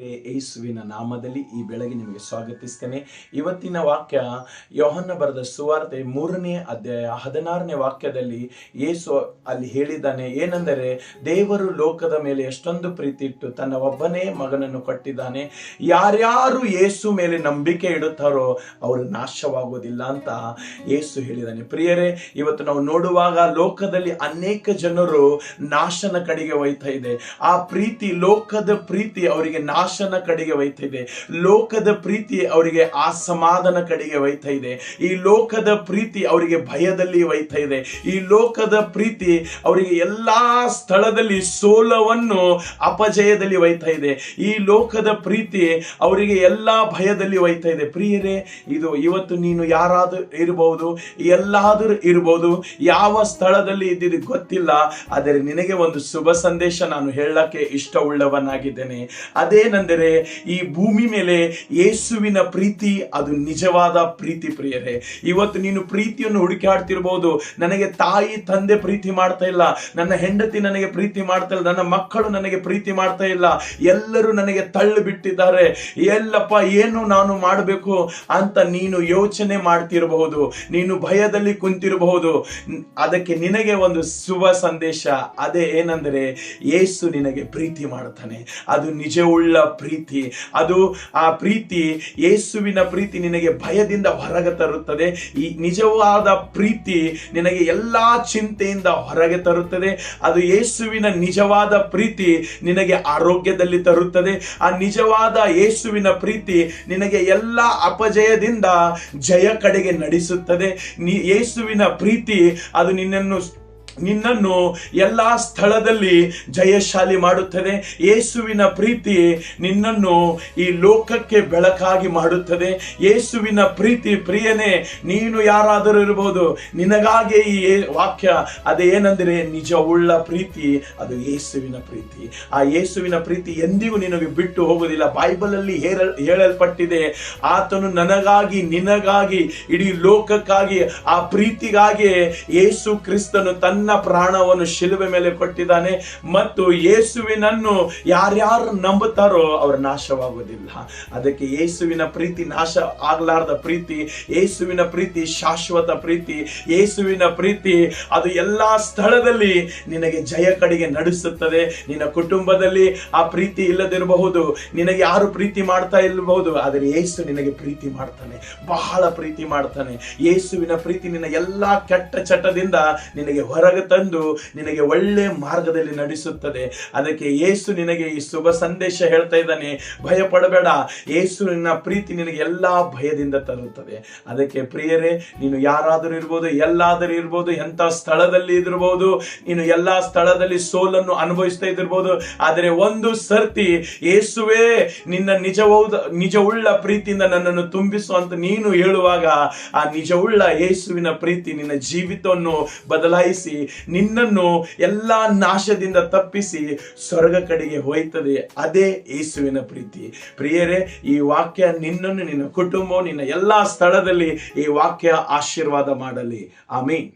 ಯೇಸುವಿನ ನಾಮದಲ್ಲಿ ಈ ಬೆಳಗ್ಗೆ ನಿಮಗೆ ಸ್ವಾಗತಿಸ್ತೇನೆ. ಇವತ್ತಿನ ವಾಕ್ಯ ಯೋಹನ್ನ ಬರೆದ ಸುವಾರ್ತೆ 3ನೇ ಅಧ್ಯಾಯ 16ನೇ ವಾಕ್ಯದಲ್ಲಿ ಯೇಸು ಅಲ್ಲಿ ಹೇಳಿದ್ದಾನೆ. ಏನೆಂದರೆ, ದೇವರು ಲೋಕದ ಮೇಲೆ ಎಷ್ಟೊಂದು ಪ್ರೀತಿ ಇಟ್ಟು ತನ್ನ ಒಬ್ಬನೇ ಮಗನನ್ನು ಕೊಟ್ಟಿದ್ದಾನೆ. ಯಾರ್ಯಾರು ಯೇಸು ಮೇಲೆ ನಂಬಿಕೆ ಇಡುತ್ತಾರೋ ಅವರು ನಾಶವಾಗುವುದಿಲ್ಲ ಅಂತ ಯೇಸು ಹೇಳಿದ್ದಾನೆ. ಪ್ರಿಯರೇ, ಇವತ್ತು ನಾವು ನೋಡುವಾಗ ಲೋಕದಲ್ಲಿ ಅನೇಕ ಜನರು ನಾಶನ ಕಡೆಗೆ ಒಯ್ತಾ ಇದೆ. ಆ ಪ್ರೀತಿ, ಲೋಕದ ಪ್ರೀತಿ ಅವರಿಗೆ ನಾಶನ ಕಡೆಗೆ ಒಯ್ತಾ ಇದೆ. ಲೋಕದ ಪ್ರೀತಿ ಅವರಿಗೆ ಅಸಮಾಧಾನ ಕಡೆಗೆ ಒಯ್ತಾ ಇದೆ. ಈ ಲೋಕದ ಪ್ರೀತಿ ಅವರಿಗೆ ಭಯದಲ್ಲಿ ಒಯ್ತಾ ಇದೆ. ಈ ಲೋಕದ ಪ್ರೀತಿ ಅವರಿಗೆ ಎಲ್ಲಾ ಸ್ಥಳದಲ್ಲಿ ಸೋಲವನ್ನು ಅಪಜಯದಲ್ಲಿ ಒಯ್ತಾ ಇದೆ. ಈ ಲೋಕದ ಪ್ರೀತಿ ಅವರಿಗೆ ಎಲ್ಲಾ ಭಯದಲ್ಲಿ ಒಯ್ತಾ ಇದೆ. ಪ್ರಿಯರೇ, ಇದು ಇವತ್ತು ನೀನು ಯಾರಾದರೂ ಇರಬಹುದು, ಎಲ್ಲಾದರೂ ಇರಬಹುದು, ಯಾವ ಸ್ಥಳದಲ್ಲಿ ಇದ್ದಿದ್ದು ಗೊತ್ತಿಲ್ಲ. ಆದರೆ ನಿನಗೆ ಒಂದು ಶುಭ ಸಂದೇಶ ನಾನು ಹೇಳಕ್ಕೆ ಇಷ್ಟವುಳ್ಳವನಾಗಿದ್ದೇನೆ. ಅದೇನೆಂದರೆ, ಈ ಭೂಮಿ ಮೇಲೆ ಯೇಸುವಿನ ಪ್ರೀತಿ ಅದು ನಿಜವಾದ ಪ್ರೀತಿ. ಪ್ರಿಯರೇ, ಇವತ್ತು ನೀನು ಪ್ರೀತಿಯನ್ನು ಹುಡುಕಾಡ್ತಿರ್ಬಹುದು. ನನಗೆ ತಾಯಿ ತಂದೆ ಪ್ರೀತಿ ಮಾಡ್ತಾ ಇಲ್ಲ, ನನ್ನ ಹೆಂಡತಿ ನನಗೆ ಪ್ರೀತಿ ಮಾಡ್ತಾ ಇಲ್ಲ, ನನ್ನ ಮಕ್ಕಳು ನನಗೆ ಪ್ರೀತಿ ಮಾಡ್ತಾ ಇಲ್ಲ, ಎಲ್ಲರೂ ನನಗೆ ತಳ್ಳಿ ಬಿಟ್ಟಿದ್ದಾರೆ, ಎಲ್ಲಪ್ಪ ಏನು ನಾನು ಮಾಡಬೇಕು ಅಂತ ನೀನು ಯೋಚನೆ ಮಾಡ್ತಿರಬಹುದು. ನೀನು ಭಯದಲ್ಲಿ ಕುಂತಿರಬಹುದು. ಅದಕ್ಕೆ ನಿನಗೆ ಒಂದು ಶುಭ ಸಂದೇಶ. ಅದೇ ಏನೆಂದರೆ, ಯೇಸು ನಿನಗೆ ಪ್ರೀತಿ ಮಾಡ್ತಾನೆ. ಅದು ನಿಜವುಳ್ಳ ಪ್ರೀತಿ. ಅದು ಆ ಪ್ರೀತಿ, ಯೇಸುವಿನ ಪ್ರೀತಿ ನಿನಗೆ ಭಯದಿಂದ ಹೊರಗೆ ತರುತ್ತದೆ. ಈ ನಿಜವಾದ ಪ್ರೀತಿ ನಿನಗೆ ಎಲ್ಲಾ ಚಿಂತೆಯಿಂದ ಹೊರಗೆ ತರುತ್ತದೆ. ಅದು ಯೇಸುವಿನ ನಿಜವಾದ ಪ್ರೀತಿ ನಿನಗೆ ಆರೋಗ್ಯದಲ್ಲಿ ತರುತ್ತದೆ. ಆ ನಿಜವಾದ ಯೇಸುವಿನ ಪ್ರೀತಿ ನಿನಗೆ ಎಲ್ಲಾ ಅಪಜಯದಿಂದ ಜಯ ಕಡೆಗೆ ನಡೆಸುತ್ತದೆ. ಯೇಸುವಿನ ಪ್ರೀತಿ ಅದು ನಿನ್ನನ್ನು ಎಲ್ಲಾ ಸ್ಥಳದಲ್ಲಿ ಜಯಶಾಲಿ ಮಾಡುತ್ತದೆ. ಯೇಸುವಿನ ಪ್ರೀತಿ ನಿನ್ನನ್ನು ಈ ಲೋಕಕ್ಕೆ ಬೆಳಕಾಗಿ ಮಾಡುತ್ತದೆ. ಯೇಸುವಿನ ಪ್ರೀತಿ, ಪ್ರಿಯನೇ, ನೀನು ಯಾರಾದರೂ ಇರಬಹುದು, ನಿನಗಾಗಿ ಈ ವಾಕ್ಯ ಅದೇನೆಂದರೆ, ನಿಜವುಳ್ಳ ಪ್ರೀತಿ ಅದು ಯೇಸುವಿನ ಪ್ರೀತಿ. ಆ ಯೇಸುವಿನ ಪ್ರೀತಿ ಎಂದಿಗೂ ನಿನಗೆ ಬಿಟ್ಟು ಹೋಗುವುದಿಲ್ಲ. ಬೈಬಲ್ ಅಲ್ಲಿ ಹೇಳಲ್ಪಟ್ಟಿದೆ, ಆತನು ನನಗಾಗಿ, ನಿನಗಾಗಿ, ಇಡೀ ಲೋಕಕ್ಕಾಗಿ, ಆ ಪ್ರೀತಿಗಾಗಿ ಯೇಸು ಕ್ರಿಸ್ತನು ತನ್ನ ಪ್ರಾಣವನ್ನು ಶಿಲುಬೆ ಮೇಲೆ ಕೊಟ್ಟಿದ್ದಾನೆ. ಮತ್ತು ಯೇಸುವಿನನ್ನು ಯಾರ್ಯಾರು ನಂಬುತ್ತಾರೋ ಅವರು ನಾಶವಾಗುವುದಿಲ್ಲ. ಅದಕ್ಕೆ ಯೇಸುವಿನ ಪ್ರೀತಿ ನಾಶ ಆಗಲಾರದ ಪ್ರೀತಿ. ಯೇಸುವಿನ ಪ್ರೀತಿ ಶಾಶ್ವತ ಪ್ರೀತಿ. ಯೇಸುವಿನ ಪ್ರೀತಿ ಅದು ಎಲ್ಲಾ ಸ್ಥಳದಲ್ಲಿ ನಿನಗೆ ಜಯ ಕಡೆಗೆ ನಡೆಸುತ್ತದೆ. ನಿನ್ನ ಕುಟುಂಬದಲ್ಲಿ ಆ ಪ್ರೀತಿ ಇಲ್ಲದಿರಬಹುದು, ನಿನಗೆ ಯಾರು ಪ್ರೀತಿ ಮಾಡ್ತಾ ಇರಬಹುದು, ಆದರೆ ಯೇಸು ನಿನಗೆ ಪ್ರೀತಿ ಮಾಡ್ತಾನೆ, ಬಹಳ ಪ್ರೀತಿ ಮಾಡ್ತಾನೆ. ಯೇಸುವಿನ ಪ್ರೀತಿ ನಿನ್ನ ಎಲ್ಲಾ ಕೆಟ್ಟ ಚಟದಿಂದ ನಿನಗೆ ಹೊರಗೆ ತಂದು ನಿನಗೆ ಒಳ್ಳೆ ಮಾರ್ಗದಲ್ಲಿ ನಡೆಸುತ್ತದೆ. ಅದಕ್ಕೆ ಯೇಸು ನಿನಗೆ ಈ ಶುಭ ಸಂದೇಶ ಹೇಳ್ತಾ ಇದ್ದಾನೆ, ಭಯ ಪಡಬೇಡ. ಯೇಸುವಿನ ಪ್ರೀತಿ ನಿನಗೆ ಎಲ್ಲಾ ಭಯದಿಂದ ತರುತ್ತದೆ. ಅದಕ್ಕೆ ಪ್ರಿಯರೇ, ನೀನು ಯಾರಾದರೂ ಇರ್ಬೋದು, ಎಲ್ಲಾದರೂ ಇರ್ಬೋದು, ಎಂಥ ಸ್ಥಳದಲ್ಲಿ ಇದಿರ್ಬೋದು, ನೀನು ಎಲ್ಲಾ ಸ್ಥಳದಲ್ಲಿ ಸೋಲನ್ನು ಅನುಭವಿಸ್ತಾ ಇದ್ದಿರ್ಬೋದು, ಆದರೆ ಒಂದು ಸರ್ತಿ ಯೇಸುವೇ ನಿನ್ನ ನಿಜವುಳ್ಳ ಪ್ರೀತಿಯಿಂದ ನನ್ನನ್ನು ತುಂಬಿಸು ಅಂತ ನೀನು ಹೇಳುವಾಗ, ಆ ನಿಜವುಳ್ಳ ಯೇಸುವಿನ ಪ್ರೀತಿ ನಿನ್ನ ಜೀವಿತವನ್ನು ಬದಲಾಯಿಸಿ ನಿನ್ನನ್ನು ಎಲ್ಲಾ ನಾಶದಿಂದ ತಪ್ಪಿಸಿ ಸ್ವರ್ಗ ಕಡೆಗೆ ಹೋಯ್ತದೆ. ಅದೇ ಯೇಸುವಿನ ಪ್ರೀತಿ. ಪ್ರಿಯರೇ, ಈ ವಾಕ್ಯ ನಿನ್ನನ್ನು, ನಿನ್ನ ಕುಟುಂಬ, ನಿನ್ನ ಎಲ್ಲಾ ಸ್ಥಳದಲ್ಲಿ ಈ ವಾಕ್ಯ ಆಶೀರ್ವಾದ ಮಾಡಲಿ. ಆಮೀನ್.